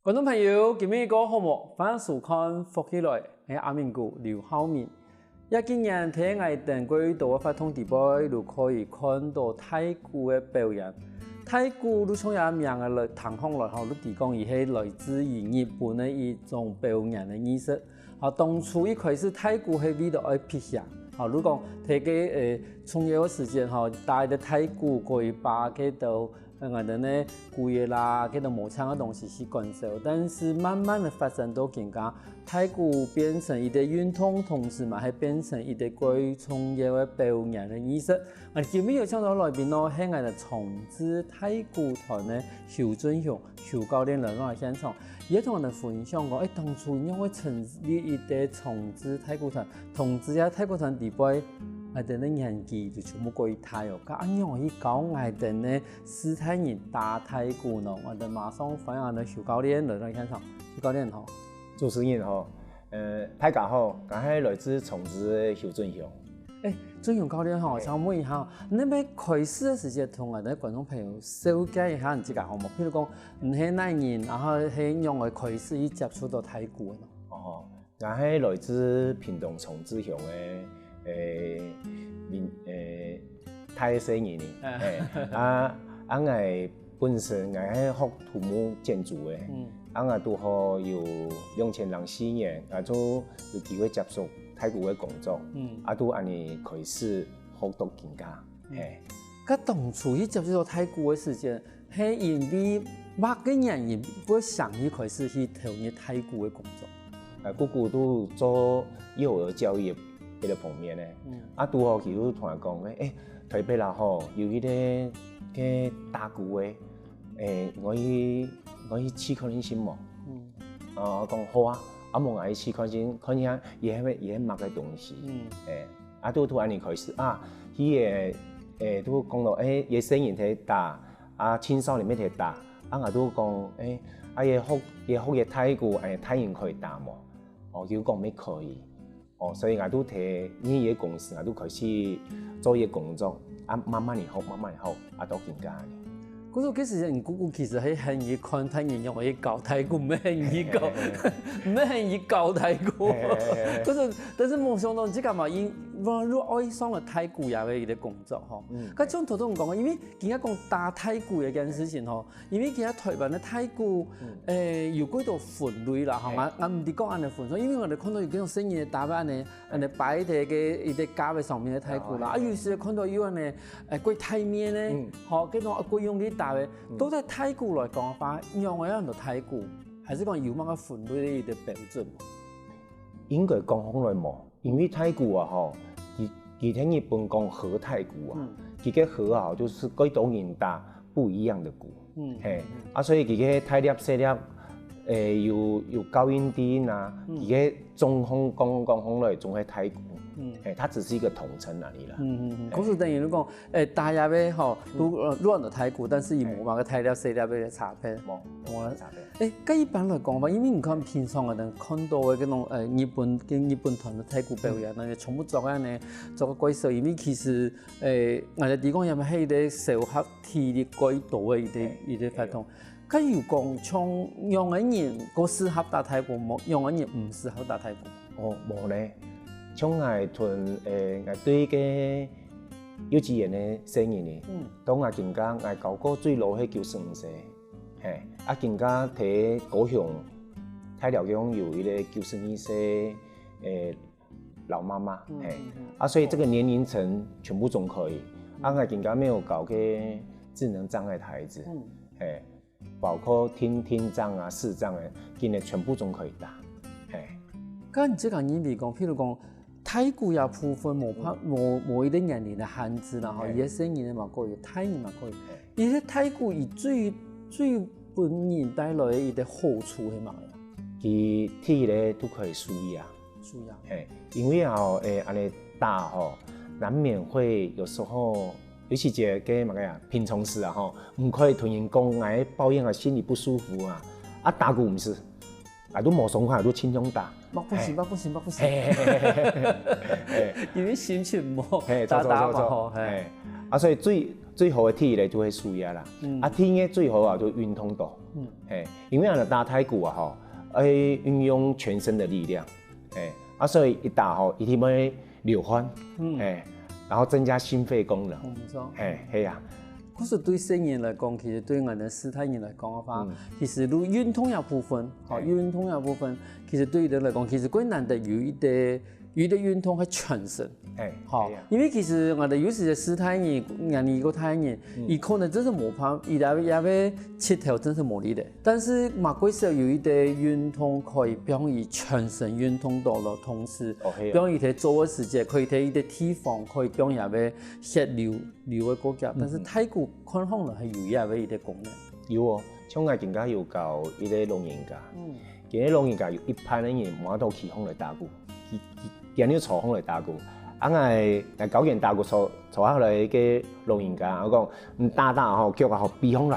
觀眾朋友，今日個項目翻收看福起來，係阿明哥劉浩明。今年睇我哋過度嘅發通地杯，就可以看到太鼓嘅表演。太鼓都從也名嘅來談行來後，都提講伊係來自於日本嘅一種表演嘅藝術。當初一開始太鼓係為咗愛撇下，如果講睇嘅從業嘅時間，帶嘅太鼓可以把佢到。我哋呢古嘢啦，嗰度冇唱嘅東西是感受，但是慢慢的發展到更加太鼓變成一個運動，同時嘛係變成一個貴重嘅表演嘅藝術。我哋今日有請到來賓咯，係我哋重置太鼓團嘅邱俊雄邱教練來到現場，也同我哋分享過，當初因為成立一個重置太鼓團，同時啊太鼓團地位。我哋呢年紀就全部過去睇哦，咁樣可以教我哋呢斯坦人打太鼓咯。我哋馬上歡迎我哋邱教練來到現場。邱教練好，主持人好，大家好，我係來自重置嘅邱俊雄。俊雄教練好，想問一下，你咪開始嘅時間同我哋觀眾朋友紹介一下你自己項目，譬如講你係哪人，然後係用嚟開始去接觸到太鼓咯。我係來自屏東重置鄉嘅。太細年我本身我係學土木建築嘅，我都好有2004年，就有機會接觸太鼓嘅工作，都安尼開始學到更加。咁當初去接觸到太鼓嘅時間，係因為乜嘅原因會想去開始去投入太鼓嘅工作？姑姑都做幼兒教育。呢個方面咧，拄好佢都同我講咧，台北啦吼，有迄個嘅打鼓嘅，我去試看你先冇，我講好啊，望我去試看先，看下嘢乜嘅東西，都突然間開始佢都講到嘢聲音睇打，青少年咩睇打，我都講嘢學嘅太鼓，太人可以打冇，佢講咩可以。所以我都睇呢個公司，我都開始做呢個工作，慢慢嚟學，到更加。嗰時幾時人姑姑其實係很易看太人用去教太鼓，唔係很易教，唔係很易教太鼓。但是冇想到即個嘛，如果愛上了太鼓也嘅一個工作吼。咁將頭先講，因為而家講打太鼓嘅件事情吼，因為而家台灣嘅太鼓有幾多分類啦，係嘛？我唔知講安尼分類，因為我哋看到有幾種聲音嘅打扮安尼擺喺嘅一個架位上面嘅太鼓啦，有時看到有安尼貴太面咧，嗬，嗰種貴用啲。都在太鼓來講法，用嘅樣就太鼓，還是講有乜個分類嘅標準？應該講好來冇，因為太鼓吼，佢喺日本講和太鼓佢嘅和就是幾種人打不一樣的鼓，所以佢嘅太粒細粒，有高音低音佢嘅中風講來仲係太鼓。它只是一個統稱而已啦。嗰時等於你講，大家咧吼都亂咗太鼓，但是伊冇話個太粒細粒嘅差別。冇差別。咁一般來講嘛，因為你看平常我哋看到嘅嗰種日本團嘅太鼓表演，我哋全部做緊呢做個貴手，因為其實我哋講有冇係啲適合體力過度嘅一啲活動。咁如講從用嘅人個適合打太鼓，冇用嘅人唔適合打太鼓。冇咧。像我團我對個幼稚園嘅生意呢，當我更加我教過最老係叫孫社，更加睇高雄太寮鄉有一個92歲老媽媽，所以這個年齡層全部總可以，我更加沒有搞個智能障礙的孩子，包括聽障視障嘅，今日全部總可以打，咁你即個意味講，譬如講。太鼓也部分冇一啲年齡嘅限制啦，嗬，而家聲音嘛可以，太人嘛可以。而且太鼓以最本人帶來嘅一啲好處係乜嘢？佢體力都可以舒壓，因為安尼打吼，難免會有時候，尤其係個乜嘢平常時唔可以同人講，抱怨心裡不舒服打鼓唔是，都冇爽快，都輕鬆打。不行，因為心情唔好，打嘛，所以最好的体力就会输压啦。体液最好啊就运动度。因为啊打太鼓啊吼，要运用全身的力量。所以一打吼，一定要流汗。然后增加心肺功能。没错。嘿啊。可是对成人来讲，其实对我们斯坦人来讲的话，其实如运动一部分，运动一部分，其实对人来讲，其实更难得有一啲运动係全身。因为其实我哋有時嘅斯坦人，人哋個泰人，伊可能真是冇辦法，伊也要切條真是冇力的。但是馬貴時候有一啲運動可以幫伊全身運動到了，同時幫伊喺做嘅時間，可以喺一啲地方可以幫伊嘅血流嘅國家。但是泰國看可能係有一啲功能。有哦，像我更加有教一啲老人家，其實老人家有一派嘅人冇到起風嚟打鼓，見到坐風嚟打鼓。我教人打鼓坐下來嘅老人家，我講唔打吼，叫佢避風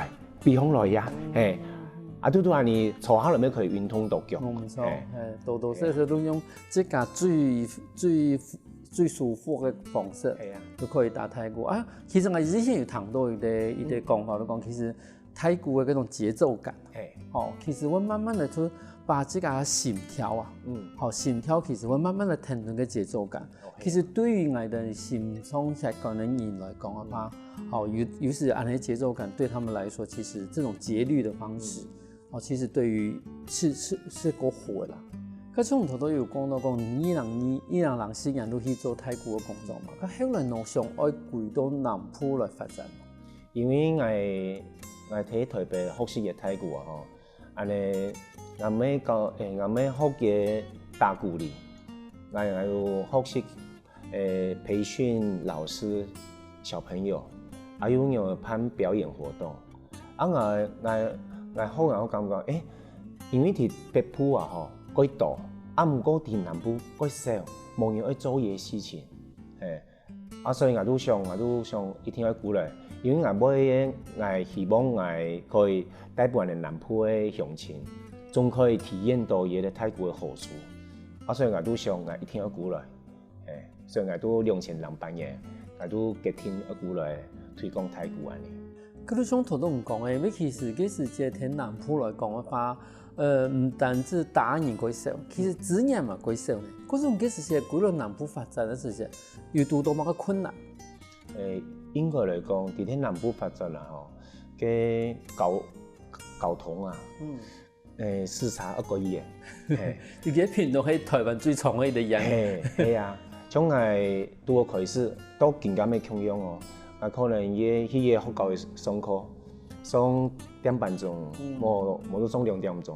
來呀，都係你坐下來咩可以運動到腳。冇錯，多些都用即個最舒服嘅方式，都可以打太鼓啊。其實我之前有談到一啲講法，都講其實太鼓嘅嗰種節奏感，其實會慢慢地去把這個心跳啊，心跳其實會慢慢地停頓嘅節奏感。其實對於我哋心臟血管的人來講的話，有時按呢節奏感對他們來說，其實這種節律的方式，其實對於是個好嘅啦。佢從頭都有講到講，伊人時間都去做太鼓嘅工作嘛。佢後來我想愛回到南部來發展。因為我喺台北學習嘅太鼓啊，安尼我咩學嘅打鼓哩，我有學習。培訓老師、小朋友，還有辦表演活動。我好我感覺，因為喺北部啊，佢大，唔過喺南部佢少，冇人去做嘢事情。所以我都想一定要鼓勵，因為我希望我可以帶俾人南部嘅鄉親，仲可以體驗到嘢嘅泰國嘅好處。所以我都想我一定要鼓勵。所以我都2000人辦嘢，我都決定一股來推廣太鼓安尼。佢都像頭都唔講嘅，因其實嘅時節喺南部來講嘅話，唔單止打人貴少，其實資源嘛貴少咧。嗰種嘅時節，鼓勵南部發展嘅時節，要遇到乜嘅困難？應該嚟講，喺南部發展啦，嘅交通啊，視察一個月。而家屏東係台灣最長嘅一個人。係啊。從我拄個開始都更加咩強樣哦，我可能去學校上課，上點半鐘，冇到上2點鐘。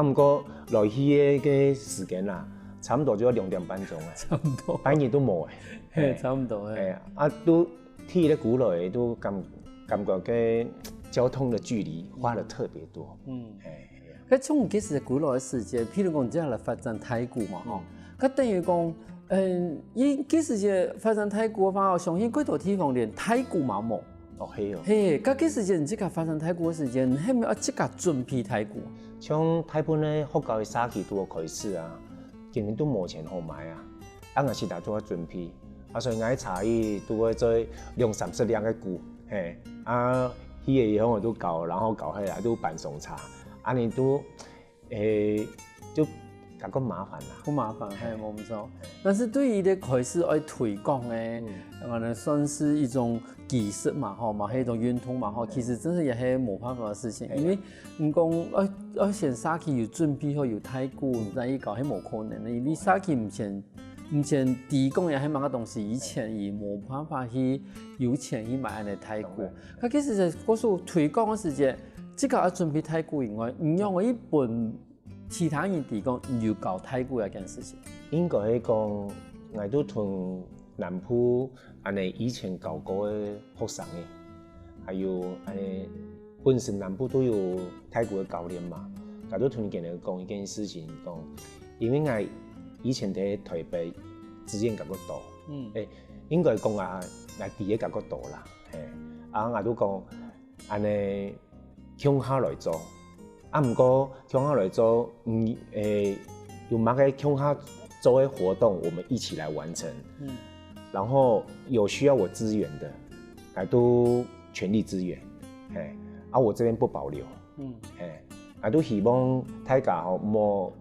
唔過來去嘅時間啦，差唔多就要2點半鐘啊。差唔多。半夜都冇嘅。差唔多嘅。都天咧鼓來都感覺嘅交通嘅距離花得特別多。喺從幾時鼓來嘅時間，譬如講之後嚟發展太鼓嘛，咁等於講。伊幾時節發展太鼓嘅話，我相信幾多地方連太鼓嘛冇。係哦。嘿，咁幾時節你即刻發展太鼓嘅時間，係咪要即刻準備太鼓？像台本咧學校嘅沙期都開始啊，今年都冇錢好買啊，我是大做準備，所以我喺茶葉都會做20-30兩嘅鼓，去嘅以後我都搞，然後搞起來都辦送茶，你都都。感覺麻煩啦，好麻煩係冇錯。但是對於啲開始愛推廣嘅，我哋算是一種技術嘛，係一種運動嘛，其實真係也係冇辦法嘅事情。因為唔講我先沙期要準備好要太鼓，唔使依搞係冇可能嘅。因為沙期唔前提供也係某個東西，以前而冇辦法去有錢去買嚟太鼓。佢其實就嗰時推廣嘅時間，即刻要準備太鼓以外，唔用我一本。其他人提供要搞太鼓一件事情，應該係講我都同南部以前教過嘅學生嘅，還有本身南部都有太鼓嘅教練嘛，我都同佢哋講一件事情，講因為我以前喺台北資源較多，應該講我第一較多啦，我都講向下來做。唔過向下來做，有乜嘅向下做嘅活動，我們一起來完成。然後有需要我資源的，我都全力支援，我这边不保留，都希望大家吼莫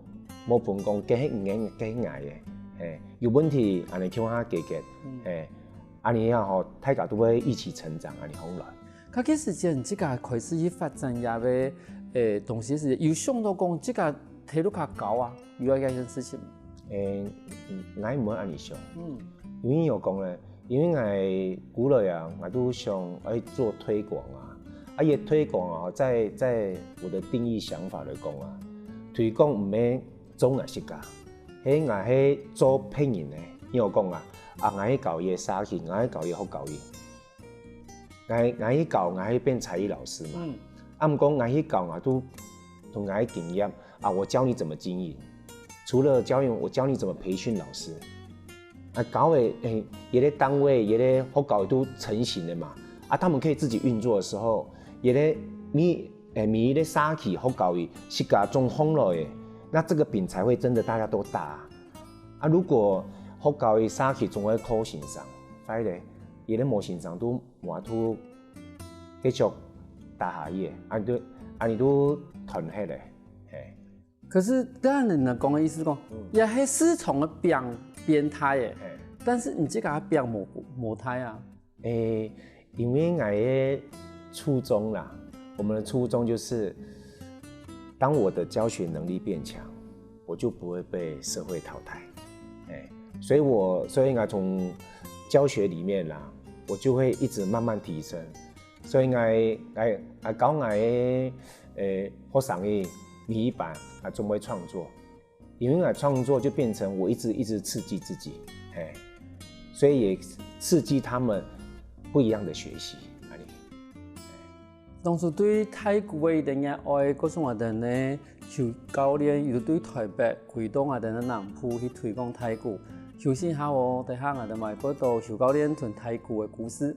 分讲加迄硬加迄矮的，有问题安尼向下解决，安尼啊吼，大家都会一起成长，安尼好来。较几时间，即个开始去发展也要东西是有想到讲即个体力较高啊，有一件事情。我唔会安尼想，因为有讲咧，因为我古来啊，我都想要做推广啊，伊推广啊，在我的定义想法来讲啊，推广唔免总艺术家，迄我迄做骗人的，因为我讲啊，我去教伊沙器，我去教伊福教伊，我去教我去变才艺老师嘛，毋讲我去教我都同我经验啊，我教你怎么经营。除了教育，我教你怎么培训老师。教的也咧单位也咧福教都成型了嘛。他们可以自己运作的时候，也咧米咧沙起福教育是家中红了耶，那这个饼才会真的大家都大。如果福教育沙起总会考欣赏，反正也咧无欣赏都换都继续打下业，你都团结嘞。可是当然呢，讲的意思讲，也是师从的变态的，但是你这个变模态啊。因为我的初衷啦，我们的初衷就是，当我的教学能力变强，我就不会被社会淘汰。所以我从教学里面啦，我就会一直慢慢提升。所以我教我的学生的。每一版准备创作，因为创作就变成我一直刺激自己，所以也刺激他们不一样的学习。当初对太鼓的一定嘅愛，嗰種我哋呢，求教練又對台北、開東我哋嘅南部去推廣太鼓，休息下我哋下我哋咪嗰度求教練同太鼓嘅故事。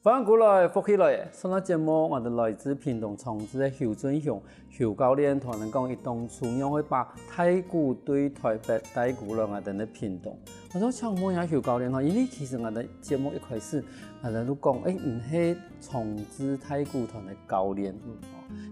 翻過來復起來，上個節目我哋來自屏東長治嘅侯俊雄侯教練同人講，伊當初樣去把太鼓對台北帶過來我哋嘅屏東。我想請問下侯教練因為其實我哋節目一開始我哋都講，唔係長治太鼓團嘅教練，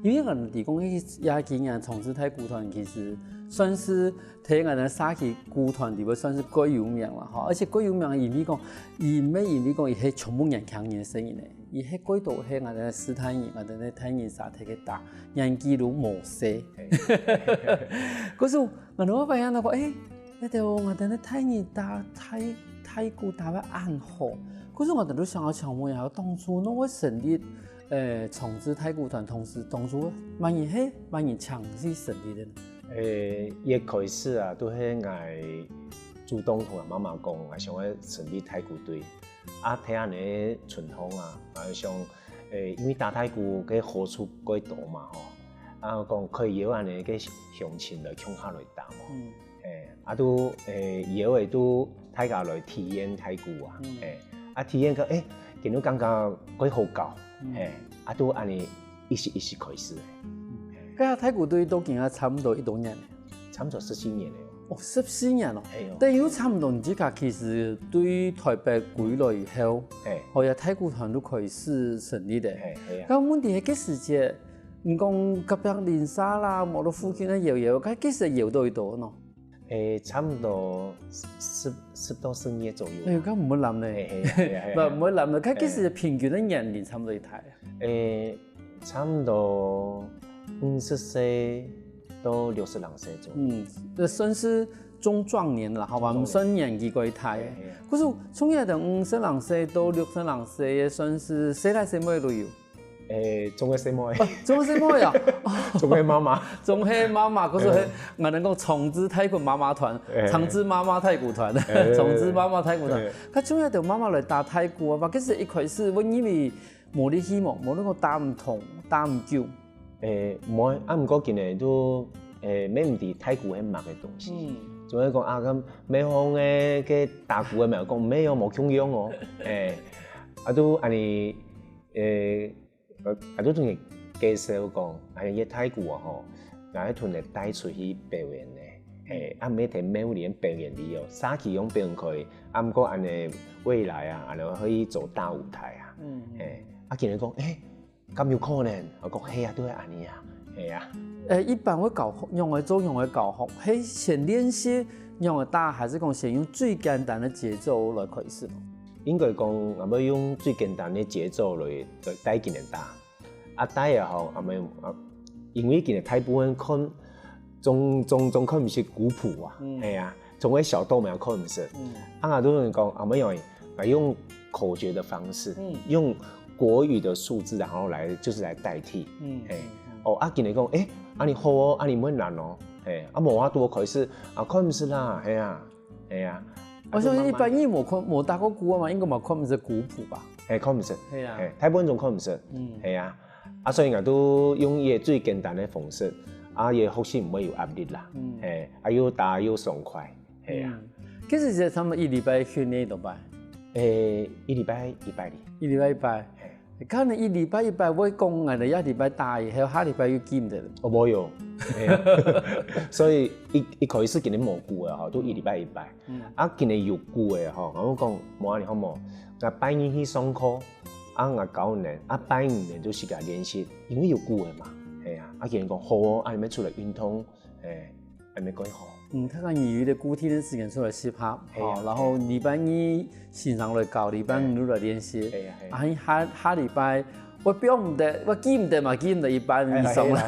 因為我哋提供也見人長治太鼓團其實算是睇我哋沙期鼓團裡邊算是最有名啦，而且最有名嘅意味講，伊唔係意味講伊係全部人強人嘅聲音咧，伊係幾多係我哋斯坦人，我哋嘅泰人沙體嘅打，人記錄無寫。嗰時我哋發現到講，一條我哋嘅泰人打太鼓打得暗好，嗰時我哋都想要請問下，當初儂會成立長治太鼓團，同時當初乜嘢強是成立嘅呢？一開始啊，都係我主動同媽媽講，我想要成立太鼓隊。睇下你傳統啊，想因為打太鼓嘅好處幾多嘛，講可以邀安尼嘅鄉親來鄉下來打嘛。都邀嘅都大家來體驗太鼓啊。體驗個見到感覺幾好教，都安尼一時開始。咁太鼓隊都見咗差唔多幾多年？差唔多14年了。14年咯。但係差唔多唔知㗎，其實對台北歸來以後，後日太鼓團都開始成立嘅。咁問題係幾時節？唔講隔壁連沙啦，冇到附近嘅搖，咁幾時搖到去到呢？差唔多10到12年左右。咁唔好諗咧，唔好諗啦。咁幾時平均嘅年齡差唔多一睇？差唔多50歲到60歲左右。算是中壯年啦，好吧？唔算年紀過大。可是從嘢從50歲到60歲，算是誰來誰尾都有。总係什麼？總係什麼呀？總係媽媽，總係媽媽，嗰時係我能講重資太鼓媽媽團，長資媽媽太鼓團，重資媽媽太鼓團。佢總係條媽媽嚟打太鼓啊嘛，其實一開始我以為冇啲希望，冇呢個打唔同，打唔久。冇啊，唔過見嚟都咩唔啲太鼓係默嘅東西。仲係講啊咁咩行嘅打鼓嘅咪講咩樣冇強樣哦，啊都安尼啊都仲係介紹講，安尼嘅太鼓啊吼，我喺屯嚟帶出去表演嘅，啊每天每年表演啲哦，沙期用表演佢，啊唔過安尼未來啊，安尼可以做大舞台啊，啊見你講咁有可能，我講係啊，都係安尼啊，係啊。一般會教學用嚟做用嚟教學，係先練習用嚟打，還是講先用最簡單嘅節奏來開始？應該講，我要用最簡單嘅節奏來帶佢哋打。啊打也好，因為佢哋大部分看仲看唔識鼓譜啊，係啊，從個小豆苗看唔識。我都係講，我用口訣的方式，用國語的數字，然後就是來代替。啊見你講，啊你好哦，啊你唔會難哦，啊冇話多開始，啊看唔識啦，係啊。我相信一般人冇打過鼓啊嘛，應該冇看唔識鼓譜吧？看唔識，係啊，大部分仲看唔識，係啊。啊所以我都用嘢最簡單嘅方式，啊嘢學習唔會有壓力啦，啊又打又爽快，係啊。其實就差唔多一禮拜訓練到吧？一禮拜一禮拜一拜。可能一禮拜一拜會講嘅，一禮拜大，還有下禮拜要兼的。我冇有，所以一開始見你冇鼓嘅嗬，都一禮拜一拜。啊見你有鼓嘅嗬，我講冇安尼好冇，我拜二去上課，啊我9年，啊拜5年就時間練習，因為有鼓嘅嘛，係啊。啊見你講好哦，啊你咪出嚟運動，係咪講好？他講業餘的固定的時間出來習拍，然後禮拜二線上來教，禮拜5來練習。下禮拜我表唔得，我記唔得嘛，記唔得一般以上啦。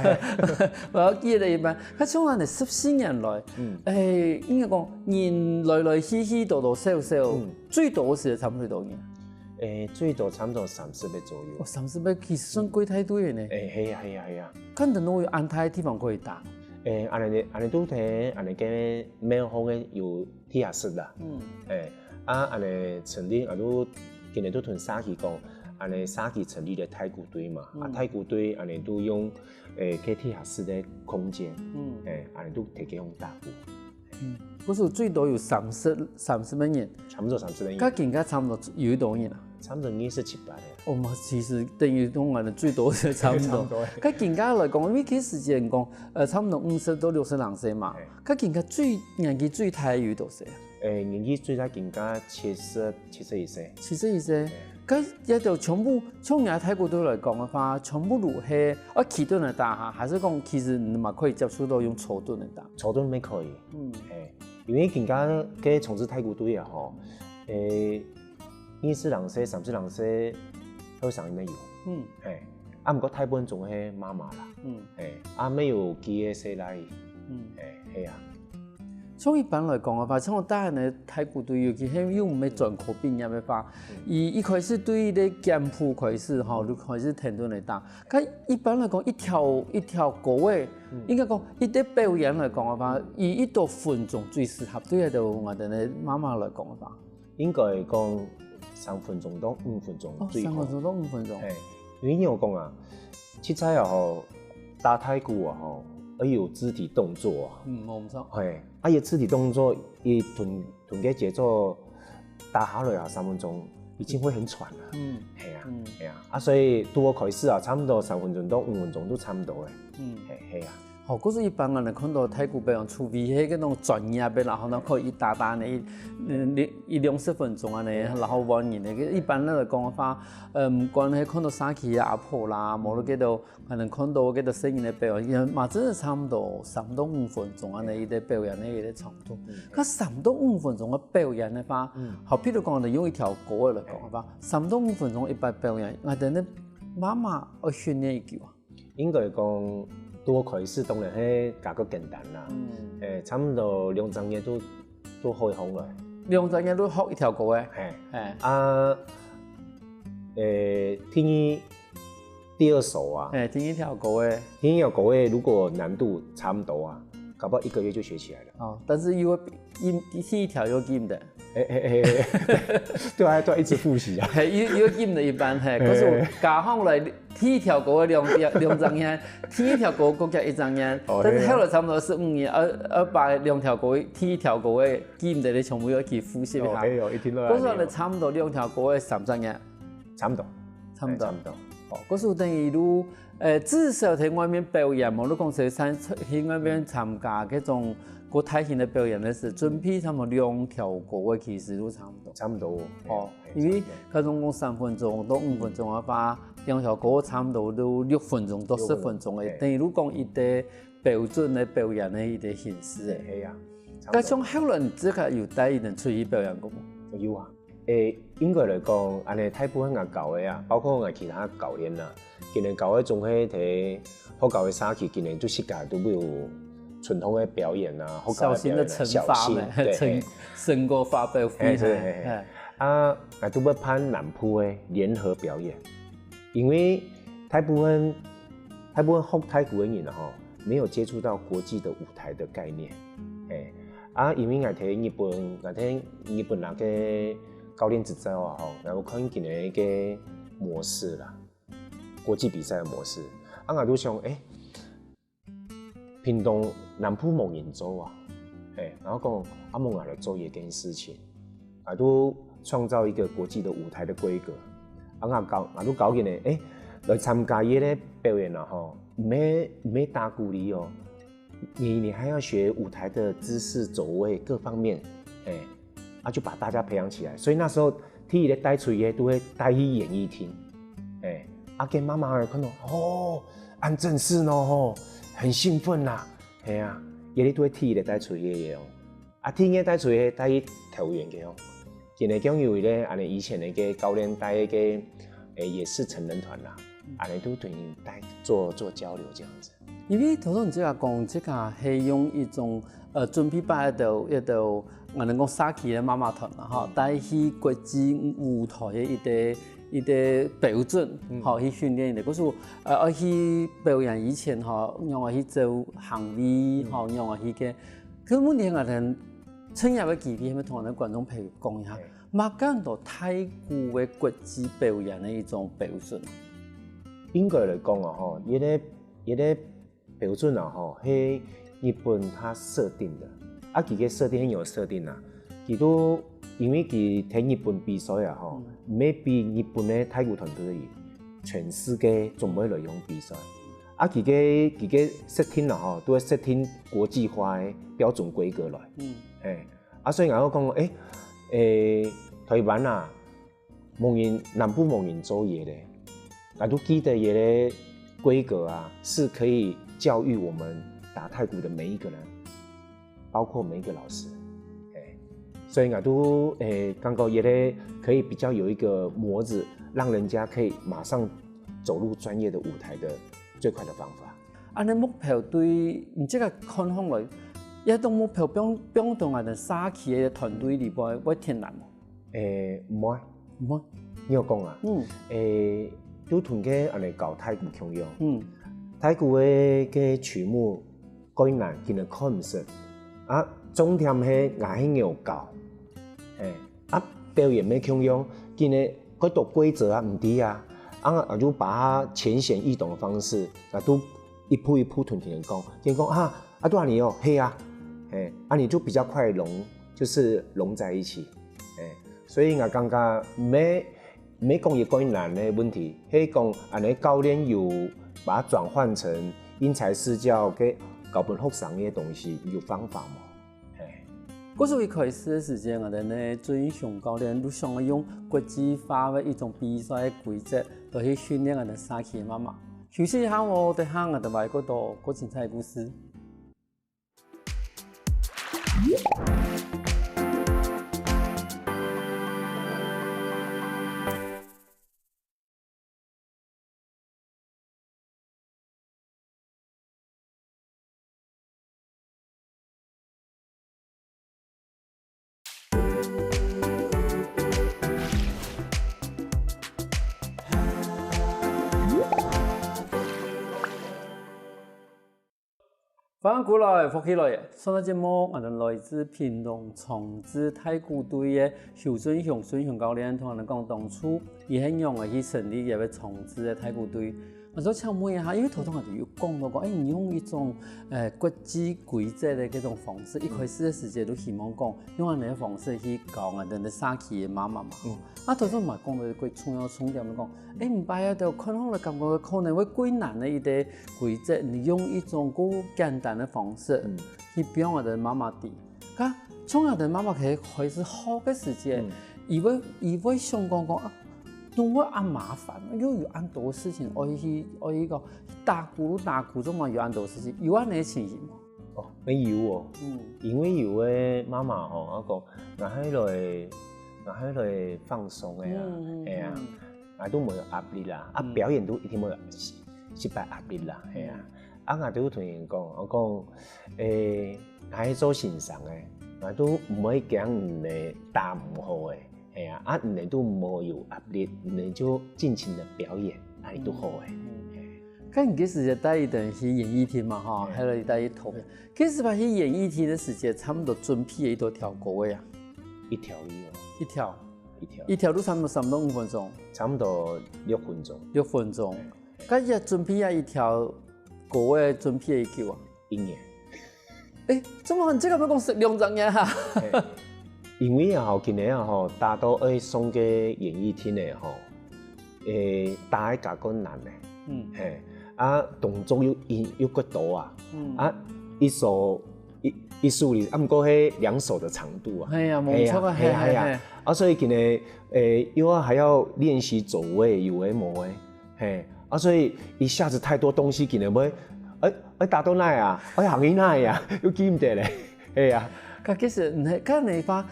我記得一般，佢從我哋14年來，應該講人來去多少少，最多時差唔多多年。最多差唔多30倍左右。30倍其實算貴太多嘅呢。係啊。可能我有安排地方可以打。安尼都睇，安尼嘅咩好嘅有地下室啦。安尼成立，我都今日都同沙琪講，安尼沙琪成立嘅太鼓隊嘛，太鼓隊安尼都用嘅地下室嘅空間，安尼都提供打鼓。嗰時最多有30萬人，差唔多30萬人。佢更加差唔多有多少人啊？差唔多27、8嘅。嘛，其實等於同我哋最多嘅差唔多。佢更加嚟講，因為嗰時間講，差唔多50到60歲嘛。佢更加年紀最大有多少？年紀最大更加70以上。70以上，佢一條全部從人太鼓隊嚟講嘅話，全部都係旗盾嚟打下，還是講其實你咪可以接觸到用草盾嚟打？草盾咪可以。因為更加嘅從事太鼓隊啊，嗬，20歲、30歲。都上面有，啊唔過大部分仲係媽媽啦，啊沒有幾個細仔，係啊。從一般來講嘅話，像我帶人嘅太鼓隊，尤其係又唔係專科畢業嘅話，一開始對啲簡譜開始吼，就開始停頓嚟打。咁一般來講，一條歌位，應該講一啲表演嚟講嘅話，以1多分鐘最適合對喺度我哋嘅媽媽嚟講嘅話，應該講3分鐘到5分鐘最好。3分鐘到5分鐘。因為我講啊，七彩又好，打太鼓啊吼，要有肢體動作啊。我唔錯。係，啊要肢體動作，伊同嘅節奏打下來啊3分鐘，已經會很喘啦。係啊，啊所以對我開始啊，差唔多3分鐘到5分鐘都差唔多嘅。係啊。好，嗰時一般人嚟看到太鼓表演，除非係嗰種專業嘅，然後呢可以打呢1-20分鐘啊呢，然後玩完呢。一般嚟講嘅話，唔管係看到沙琪啊、阿婆啦，無論幾多，可能看到幾多聲音嘅表演，嘛真係差唔多3到5分鐘啊呢，伊啲表演呢伊啲長度。咁3到5分鐘嘅表演嘅話，好譬如講我哋用一條歌嚟講嘅話，3到5分鐘一擺表演，我哋呢媽媽去訓練一句啊。應該講。多開始當然係較個簡單啦，差唔多2-3日都可以學啦。2-3日都學一條歌嘅，第第二首啊，听一条歌诶，听一条歌诶，如果难度差不多啊，搞不好1个月就学起来了。哦，但是因为第一条有 game 的，对啊，都要一直复习啊。有 game 的一般可是加上来第一条歌2张烟，第一条歌加1张烟，但是后来差不多15年，而把2条歌第一条歌的 game 的你全部要去复习一下。一听到。嗰時候你差唔多2條歌的3張煙，差不多。哦，嗰時候等於你至少喺外面表演嘛，你講喺外面參加嗰種國泰型的表演的時，準備差唔多2條歌嘅其實都差唔多。差不多。哦，因為嗰種講3分鐘到5分鐘啊，把2條歌差唔多都6分鐘到10分鐘嘅，等於你講一個標準的表演的一個形式嘅。係啊。咁從後來即刻有帶一人出去表演過冇？有啊。應該來講，安尼大部分我教的啊，包括我其他教練啊，今年教的總係睇好教的沙期，今年都世界都有傳統的表演啊，好教的表演啊，小型的成果發表會。啊，我都要攀南部的聯合表演，因為大部分學太鼓的人啊，沒有接觸到國際的舞台的概念，因為我睇日本那個教練執照啊，我看見一個模式啦，國際比賽的模式。我都想，屏東南部冇人做啊，然後講我們來做一件事情，我都創造一個國際的舞台的規格。我都搞見咧，來參加呢個表演啊，沒打鼓勵哦，你還要學舞台的姿勢、走位各方面，就把大家培養起來。所以那時候替佢帶出去都會帶去演藝廳，給媽媽看到，按正式咯，很興奮啦，也都會替佢帶出去嘅哦，替佢帶出去帶去跳遠嘅哦。今日講有咧，以前那個教練帶一個也是成人團啦，都對你帶做交流這樣子。因為頭先你這個講，這個係用一種準備把一道我哋講沙期嘅媽媽團啦，帶去國際舞台嘅一個標準，去訓練嘅。嗰時我去表演以前，讓我去做行為，讓我去嘅。佢問題我哋趁入嘅機會，係咪同我哋觀眾朋友講一下，乜嘢到太鼓嘅國際表演嘅一種標準？應該嚟講啊，呢個標準啊，係日本它設定的。佢嘅設定有設定啊，佢都因為佢睇日本比賽啊，唔係比日本嘅太鼓團隊全世界總會來用比賽。佢嘅設定啊，都係設定國際化嘅標準規格來。所以我講台灣啊，南部冇人做嘢咧，我都記得嘢嘅規格啊，是可以教育我們打太鼓的每一個人。包括每一個老師，所以我都感覺也咧可以比較有一個模子，讓人家可以馬上走入專業的舞台的最快的方法。你目標對唔即係看向來，一種目標標到我哋沙期嘅團隊裏邊會挺難冇？唔會，你有講啊？都同嘅我哋搞太鼓強樣，太鼓嘅曲目過難，見到 concept。重點係我係要教，表演咩強樣，見咧嗰度規則唔啲啊，我就把它淺顯易懂的方式，都一步一步同人講，人講多少年哦，係啊，你就比較快融在一起，所以我感覺沒講一個難的問題，係講你教練有把它轉換成因材施教嘅。搞本學生嘅東西有方法嘛？嗰時一開始嘅時間，我哋咧最想教練都想用國際化嘅一種比賽嘅規則，嚟去訓練我哋沙期嘅媽媽。休息一下，我哋行我哋外嗰度嗰精彩嘅故事。翻过来，复起来，上个节目我哋来自屏东重置太古队的邱俊雄教练同我哋讲，当初伊很用嘅去成立一个重置的太古队。我就请问一下，因为头先我哋有讲到讲，你用一种国际规则的嗰种方式，一开始嘅时间都希望讲用安尼嘅方式去教我哋三期嘅妈妈嘛。头先嘛讲到一个重要重点，讲，唔係啊，就可能感覺可能會幾難的一啲規則，你用一種好簡單的方式去表我哋媽媽啲，咁從我哋媽媽開始學嘅時間，以為想講啊。弄我按麻煩，又有按多事情，我一個打鼓咁嘛，有按多事情，有按你情形嗎？哦，沒有哦，因為有嘅媽媽吼，我講，我喺度放鬆嘅啊，係啊，我都冇壓力啦，表演都一定冇失敗壓力啦，係啊，我都同人講，我講，我喺做欣賞嘅，我都唔可以講人哋打唔好嘅。哎呀，你都冇有壓力，你就盡情的表演，係都好誒。咁你幾時就帶一段去演藝廳嘛？哈，喺度帶一投票。幾時把去演藝廳的時間，差唔多準備一條歌位啊？一條有。一條都差唔多3到5分鐘。差唔多6分鐘。6分鐘。咁日準備一條歌位，準備幾久啊？1年。怎麼這個要講2整年哈？因為啊，今年啊，大多愛送給演藝廳嘅吼，大家個難嘅，動作又個多啊，一數你，唔過係2手的長度啊，係啊，冇錯啊，係啊，所以今年又還要練習走位，有誒冇誒，所以一下子太多東西，今年會，打到哪啊，行去哪啊，又記唔得咧，係啊，其實唔係，咁你發。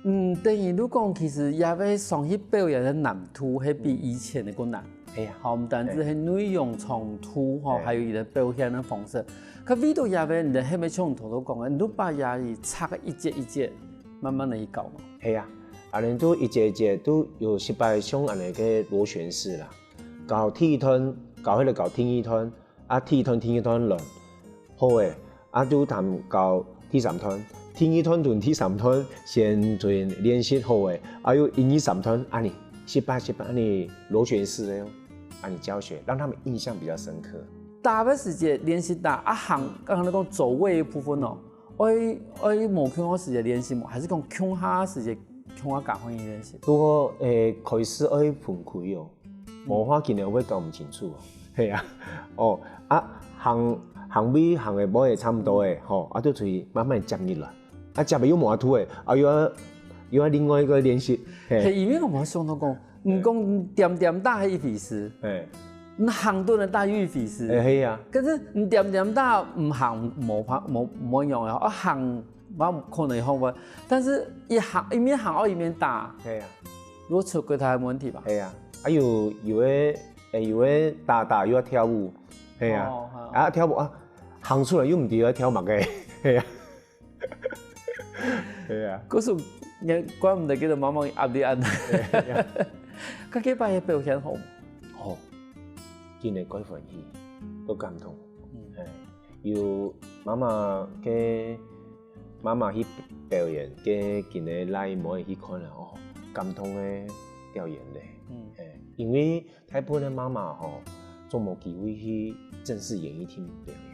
等於你講，其實也會上去表演的難度係比以前的更難。好，唔單止係內容長度，還有伊個表現的方式。佢味道也會，你係咪像頭頭講嘅，你都把也拆一節一節，慢慢嚟去教嘛。係啊，你都一節一節都有失敗，像安尼個螺旋式啦，教第一段，教迄個教第一段，第一段亂，好誒，都談教第3段。第1段同第3段先做練習好誒，有第2、3段安尼失敗安尼螺旋式的安尼教學，讓他們印象比較深刻。打嘅時間練習打行，剛剛你講走位嘅部分哦，我冇強嘅時間練習冇，還是講強下時間強下加翻嘅練習。不過開始愛分開哦，無法今日會搞唔清楚，係啊，行尾行嘅冇係差唔多誒，都隨慢慢接入來。接尾有麻土誒，又要另外一個練習。係因為我冇想到講，唔講點打係一回事，你行都能打一回事。係啊。可是你點打唔行冇用嘅，行我可能好喎，但是一面行一面打。係啊。如果出軌太冇問題吧？係啊。有誒打又要跳舞，係啊。跳舞行出來又唔對要跳乜嘅，係啊。係啊，嗰時怪唔得叫做媽媽壓力安。佢幾擺嘢表現好，好，見你改歡喜，都感動。有媽媽去表演，嘅見你來冇去看啦，感動嘅表演咧。因為台灣嘅媽媽仲冇機會去正式演藝廳表演。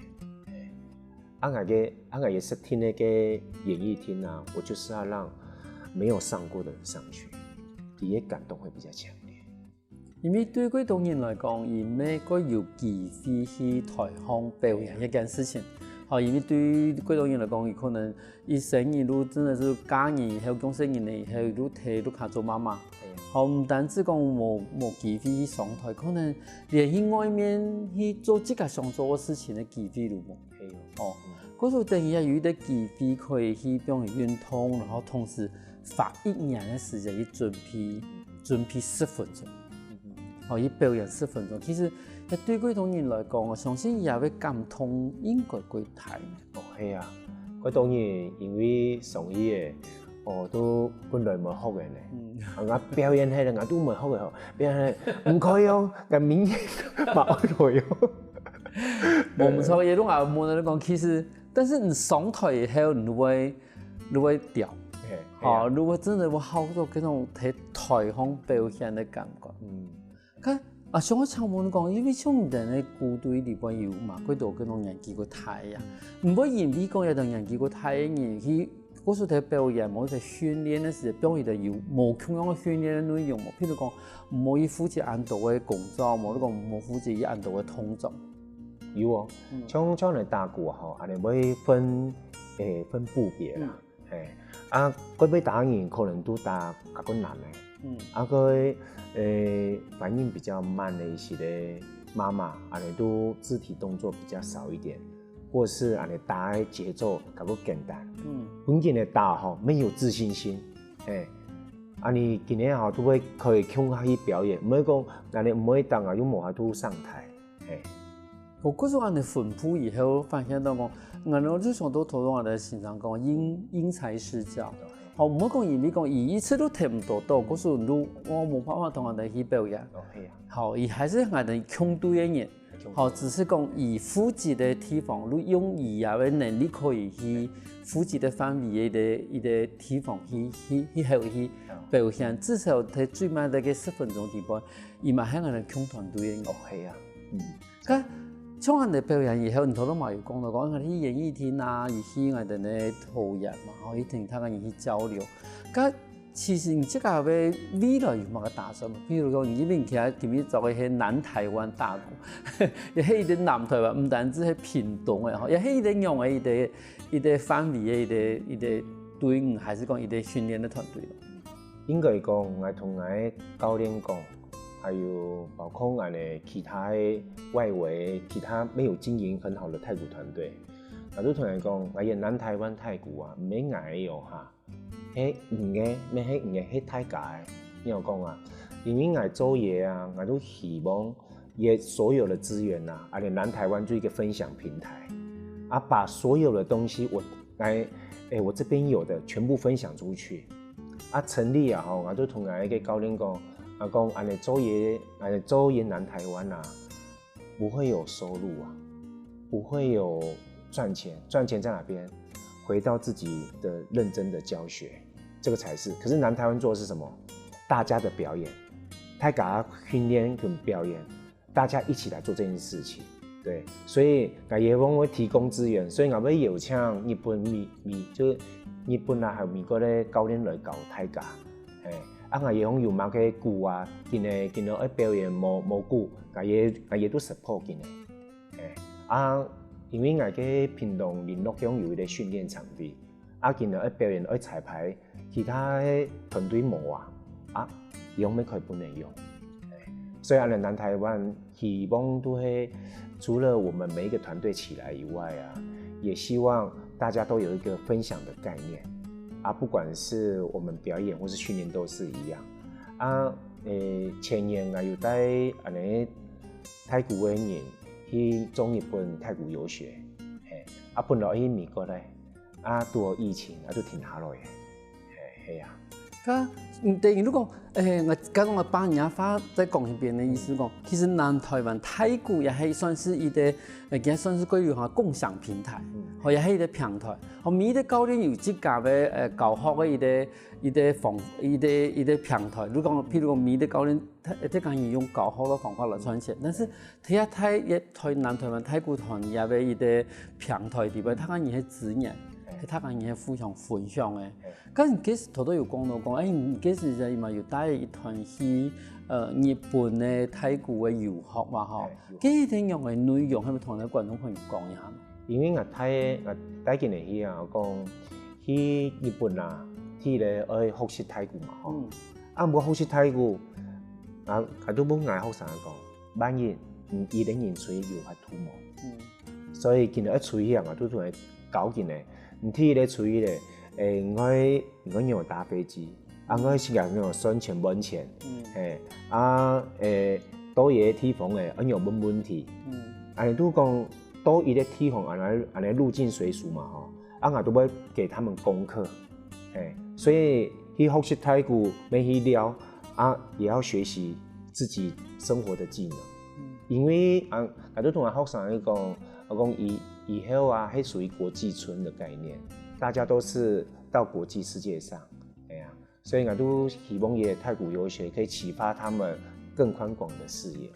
我嘅實體那個演藝廳啊，我就是要讓沒有上過的人上去，佢嘅感動會比較強烈。因為對嗰種人來講，而咩個有機會去台上表演一件事情，因為對嗰種人來講，可能一生一路真的是家人，還有公司人嚟，還有都睇都看做媽媽。唔單止講冇機會去上台，可能連去外面去做自己想做嘅事情嘅機會都冇。嗰時等於有一個機會可以去表演運動，然後同時花1年嘅時間去準備10分鐘，去表演10分鐘。其實對嗰種人來講，我相信也會感動應該幾大。係啊，嗰種人因為上戲嘅。都本來冇學嘅咧，我表演係我都冇學嘅，表演係唔可以哦，個面冇學嘅。冇错，也拢也冇人讲，其实，但是你上台以后，你会掉，好，如果真的有好多嗰种喺台上表现的感觉，咁啊，像我唱冇讲，因为像人嘅部队里边有嘛，佢度嗰种人叫佢睇啊，唔可以比讲有种人叫佢睇人去。嗰時睇表演，我哋訓練嘅時候，表演就要冇同樣嘅訓練嘅內容，譬如講唔可以負責按度嘅工作，冇得講冇負責按度嘅動作。有哦，像你打鼓吼，安尼會分部別啦，啊，佢要打人可能都打較個難嘅，啊佢反應比較慢的一些的媽媽，安尼都肢體動作比較少一點。或是安尼打的节奏較個簡單，本件的打吼沒有自信心，安尼今年吼都會可以向下去表演，唔會講安尼唔會當啊，有無法度上台，我嗰種安尼分佈以後，發現到講，我哋就上到討論我哋現場講因材施教，好唔好講因為講一次都聽唔到，嗰時都我冇辦法同我哋去表演，好，而還是我哋強對嘅人。好，只是講以負責的地方，你用以後嘅能力可以去負責的範圍嘅地方去表現，至少喺最慢嘅10分鐘地方，而唔係我哋強團隊嘅。係啊，咁像我哋表演以後，唔同都嘛有講到講，我哋去演藝廳啊，而去我哋嘅投入嘛，可以同他人去交流。咁其實你即個要未來有乜個打算？譬如講，你呢邊其實今日做嘅係南台灣打鼓，亦係啲南台灣，唔單止係屏東嘅，亦係一啲用嘅一啲範圍嘅一啲隊伍，還是講一啲訓練嘅團隊咯。應該講，我同我教練講，還有包括我哋其他外圍其他沒有經營很好的太鼓團隊，我都同人講，我哋南台灣太鼓啊，唔係捱用嚇。迄唔嘅，咩迄唔嘅，迄太假嘅。你有講啊，因為我做嘢啊，我都希望也所有的資源啊，而且南台灣做一個分享平台，啊，把所有的東西我這邊有的全部分享出去，啊，成立啊，我都同我一個教練講，啊講，安尼做嘢南台灣啊，不會有收入啊，不會有賺錢，賺錢在哪邊？回到自己的認真的教學，這個才是。可是南台灣做的是什麼？大家的表演，太假訓練跟表演，大家一起來做這件事情。對，所以我也會提供資源，所以我會有請日本就是日本啊，還有美國的教練來搞太假。啊，我也會有某個鼓啊，見到愛表演冇鼓，我也都 support 見啊。因為我喺屏東林樂鄉有一個訓練場地，啊，見到一表演一彩排，其他團隊冇啊，用咩可以不能用？所以南台灣希望都係除了我們每一個團隊起來以外啊，也希望大家都有一個分享的概念，啊，不管是我們表演或是訓練都是一樣。啊，前年我有帶安尼太鼓嘅人。去中日本太鼓遊學，啊，本來去美國咧，啊，拄好疫情，啊，都停下來嘅，係啊。第二，如果我假如我把人家話再講一遍的意思講，其實南台灣太鼓也係算是一個，佢算是歸於嚇共享平台，也係一個平台。我每一個教練有自家嘅教學嘅一個平台。如果譬如講每一個教練，即係用教學嘅方法來賺錢，但是睇下南台灣太鼓團業嘅一個平台裏邊，佢講嘢係資源。佢講嘢係互相分享嘅，咁你幾時頭都有講到講，你幾時就嘛要帶一團去日本嘅太鼓嘅遊學嘛嗬？幾點樣嘅內容係咪同你觀眾朋友講一下？因為我帶見嚟去啊，我講去日本啊，去咧愛學習太鼓嘛嗬。啊，冇學習太鼓，啊都冇嗌學生講，萬一伊啲人吹有法度冇，所以見到一吹啊，我都同佢搞見嚟。唔聽咧吹咧，我用搭飛機，啊，我時間用算錢揾錢，多嘢地方咧，我用冇問題，安尼都講多一個地方，安尼入境隨俗嘛吼，啊，我都會給他們功課，所以去學習太鼓，沒去了，啊，也要學習自己生活的技能，因為我都同學生講。我讲以后啊，还属于国际村的概念，大家都是到国际世界上，哎呀，所以我都希望也太古游学可以启发他们更宽广的视野。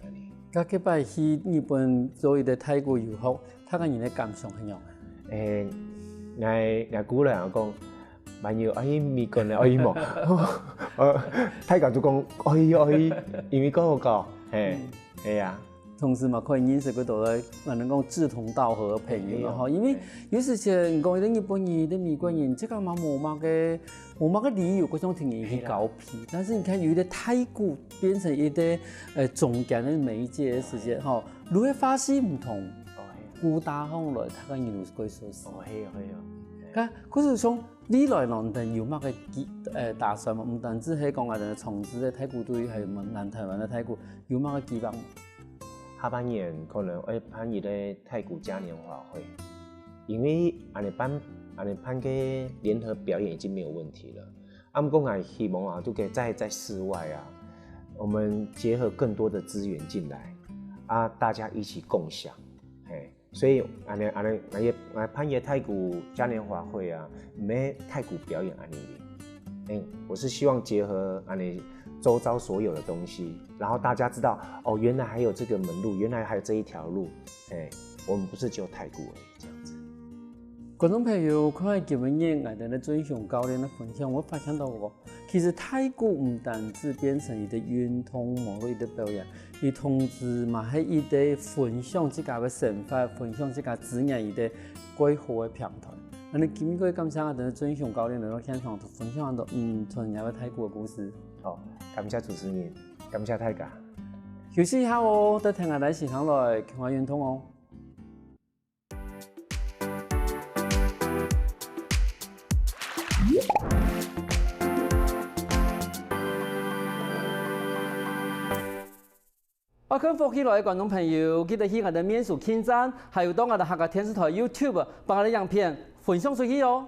甲几摆去日本所谓的太古游学，他个人的感想怎样？我古人讲，万要愛美國嘅愛慕，泰國就講愛，因為嗰個，係啊。同時嘛，可以認識嗰度咧，能講志同道合嘅朋友咯。因為有時前講啲日本人、啲美國人，即個嘛冇乜嘅理由嗰種情形去搞皮。但是你看，有啲太古變成一啲中間嘅媒介嘅時間，吼，你會發現唔同。古打方來，他個人有幾所事。咁，嗰時講未來能定有乜嘅打算嘛？唔單止係講我哋從事嘅太古隊，係南台灣嘅太古，有乜嘅期望？下半年可能會辦一個太古嘉年華會，因為我哋辦嘅聯合表演已經沒有問題了。我們講希望啊，就可以在室外啊，我們結合更多的資源進來，啊，大家一起共享，所以我辦嘅太古嘉年華會啊，沒太古表演我是希望結合周遭所有的東西，然後大家知道哦，原來還有這個門路，原來還有這一條路，我們不是只有太古而已，這樣子。觀眾朋友，看下今日我哋嘅尊雄教練嘅分享，我發現到其實太古唔單止變成一個運動某類的表演，佢同時嘛係一個分享自家嘅想法，分享自家資源一個幾好嘅平台。我哋今日感謝我哋嘅尊雄教練嚟到現場分享到從入太古嘅故事。好，感謝主持人，感謝大家。休息一下哦，等聽下嚟時間來傾下運動哦。我跟福起來嘅觀眾朋友，記得去我哋面書網站，還有到我哋客家電視台 YouTube 把我哋影片分享出去哦。